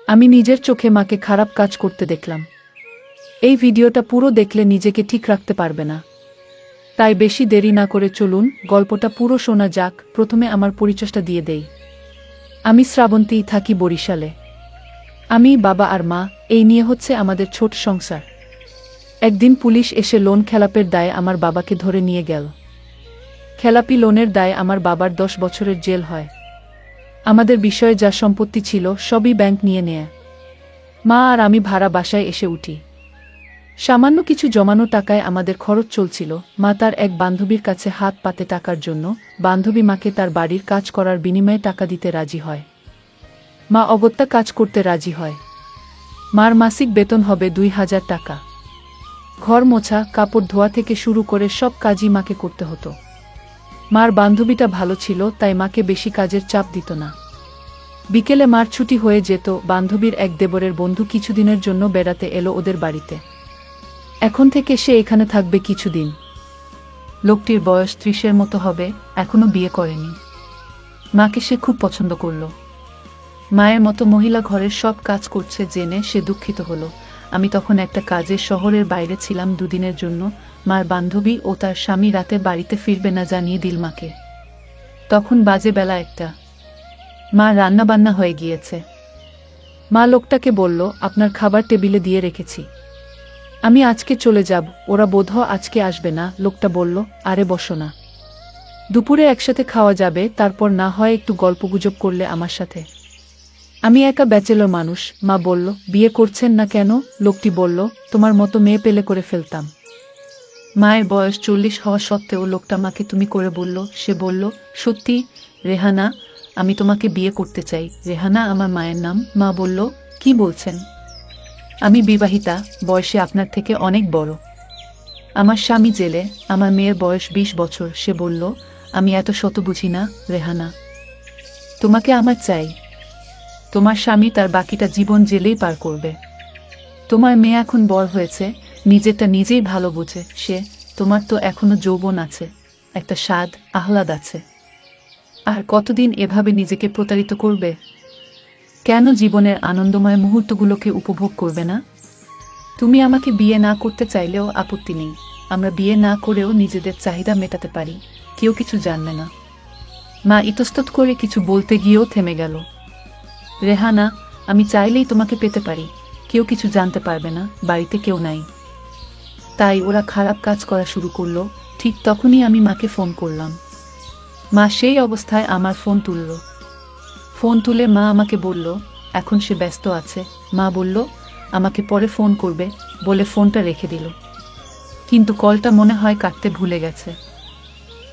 আমি নিজের চোখে মাকে খারাপ কাজ করতে দেখলাম। এই ভিডিওটা পুরো দেখলে নিজেকে ঠিক রাখতে পারবে না। তাই বেশি দেরি না করে চলুন গল্পটা পুরো শোনা যাক। প্রথমে আমার পরিচয়টা দিয়ে দেই। আমি শ্রাবন্তী, থাকি বরিশালে। আমি, বাবা আর মা, এই নিয়ে হচ্ছে আমাদের ছোট সংসার। একদিন পুলিশ এসে লোন খেলাপের দায়ে আমার বাবাকে ধরে নিয়ে গেল। খেলাপি লোনের দায়ে আমার বাবার 10 বছরের জেল হয়। আমাদের বিষয়ে যা সম্পত্তি ছিল সবই ব্যাংক নিয়ে নেয়। মা আর আমি ভাড়া বাসায় এসে উঠি। সামান্য কিছু জমানো টাকায় আমাদের খরচ চলছিল। মা তার এক বান্ধবীর কাছে হাত পাতে টাকার জন্য বান্ধবী মাকে তার বাড়ির কাজ করার বিনিময়ে টাকা দিতে রাজি হয়। মা অগত্যা কাজ করতে রাজি হয়। মার মাসিক বেতন হবে 2000 টাকা। ঘর মোছা, কাপড় ধোয়া থেকে শুরু করে সব কাজই মাকে করতে হতো। মার বান্ধবীটা ভালো ছিল, তাই মাকে বেশি কাজের চাপ দিত না। বিকেলে মার ছুটি হয়ে যেত। বান্ধবীর এক দেবরের বন্ধু কিছুদিনের জন্য বেড়াতে এলো ওদের বাড়িতে। এখন থেকে সে এখানে থাকবে কিছুদিন। লোকটির বয়স 30-এর মতো হবে, এখনো বিয়ে করেনি। মাকে সে খুব পছন্দ করল। মায়ের মতো মহিলা ঘরের সব কাজ করছে জেনে সে দুঃখিত হলো। আমি তখন একটা কাজে শহরের বাইরে ছিলাম 2 দিনের জন্য। মার বান্ধবী ও তার স্বামী রাতে বাড়িতে ফিরবে না জানিয়ে দিল মাকে। তখন বাজে বেলা 1টা। মা রান্নাবান্না হয়ে গিয়েছে। মা লোকটাকে বলল, আপনার খাবার টেবিলে দিয়ে রেখেছি, আমি আজকে চলে যাব, ওরা বোধহয় আজকে আসবে না। লোকটা বলল, আরে বসো না, দুপুরে একসাথে খাওয়া যাবে, তারপর না হয় একটু গল্পগুজব করলে আমার সাথে। আমি একা ব্যাচেলর মানুষ। মা বলল, বিয়ে করছেন না কেন? লোকটি বলল, তোমার মতো মেয়ে পেলে করে ফেলতাম। মায়ের বয়স 40 হওয়া সত্ত্বেও লোকটা মাকে তুমি করে বলল। সে বলল, সত্যি রেহানা, আমি তোমাকে বিয়ে করতে চাই। রেহানা আমার মায়ের নাম। মা বলল, কি বলছেন? আমি বিবাহিতা, বয়সে আপনার থেকে অনেক বড়। আমার স্বামী জেলে, আমার মেয়ের বয়স 20 বছর। সে বলল, আমি এত শত বুঝি না রেহানা, তোমাকে আমার চাই। তোমার স্বামী তার বাকিটা জীবন জেলেই পার করবে। তোমার মেয়ে এখন বড় হয়েছে, নিজেরটা নিজেই ভালো বোঝে। তোমার তো এখনো যৌবন আছে, একটা স্বাদ আহ্লাদ আছে। আর কতদিন এভাবে নিজেকে প্রতারিত করবে? কেন জীবনের আনন্দময় মুহূর্তগুলোকে উপভোগ করবে না? তুমি আমাকে বিয়ে না করতে চাইলেও আপত্তি নেই। আমরা বিয়ে না করেও নিজেদের চাহিদা মেটাতে পারি, কেউ কিছু জানবে না। মা ইতস্তত করে কিছু বলতে গিয়েও থেমে গেল। রেহানা, আমি চাইলেই তোমাকে পেতে পারি, কেউ কিছু জানতে পারবে না, বাড়িতে কেউ নাই। তাই ওরা খারাপ কাজ করা শুরু করলো। ঠিক তখনই আমি মাকে ফোন করলাম। মা সেই অবস্থায় আমার ফোন তুলল। ফোন তুলে মা আমাকে বলল, এখন সে ব্যস্ত আছে। মা বলল, আমাকে পরে ফোন করবে, বলে ফোনটা রেখে দিল। কিন্তু কলটা মনে হয় কাটতে ভুলে গেছে।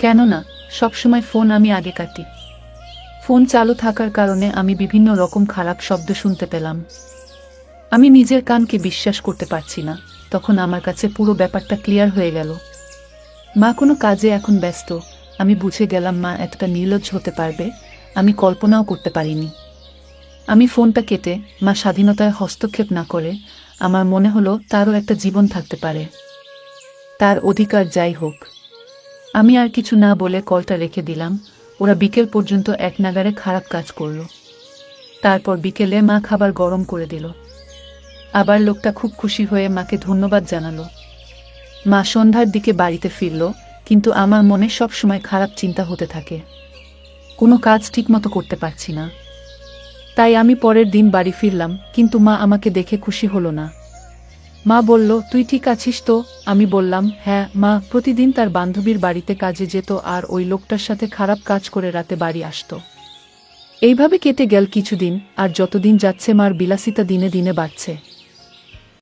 কেননা সবসময় ফোন আমি আগে কাটি। ফোন চালু থাকার কারণে আমি বিভিন্ন রকম খারাপ শব্দ শুনতে পেলাম। আমি নিজের কানকে বিশ্বাস করতে পারছি না। তখন আমার কাছে পুরো ব্যাপারটা ক্লিয়ার হয়ে গেল। মা কোনো কাজে এখন ব্যস্ত। আমি বুঝে গেলাম মা এতটা নির্লজ্জ হতে পারবে, আমি কল্পনাও করতে পারিনি। আমি ফোনটা কেটে মা স্বাধীনতায় হস্তক্ষেপ না করে, আমার মনে হলো তারও একটা জীবন থাকতে পারে, তার অধিকার যাই হোক। আমি আর কিছু না বলে কলটা রেখে দিলাম। ওরা বিকেল পর্যন্ত এক নাগাড়ে খারাপ কাজ করল। তারপর বিকেলে মা খাবার গরম করে দিল। আবার লোকটা খুব খুশি হয়ে মাকে ধন্যবাদ জানালো। মা সন্ধ্যার দিকে বাড়িতে ফিরল, কিন্তু আমার মনে সব সময় খারাপ চিন্তা হতে থাকে। কোনো কাজ ঠিকমতো করতে পারছি না। তাই আমি পরের দিন বাড়ি ফিরলাম, কিন্তু মা আমাকে দেখে খুশি হলো না। মা বলল, তুই ঠিক আছিস তো? আমি বললাম, হ্যাঁ মা। প্রতিদিন তার বান্ধবীর বাড়িতে কাজে যেত আর ওই লোকটার সাথে খারাপ কাজ করে রাতে বাড়ি আসতো। এইভাবে কেটে গেল কিছুদিন। আর যতদিন যাচ্ছে মার বিলাসিতা দিনে দিনে বাড়ছে।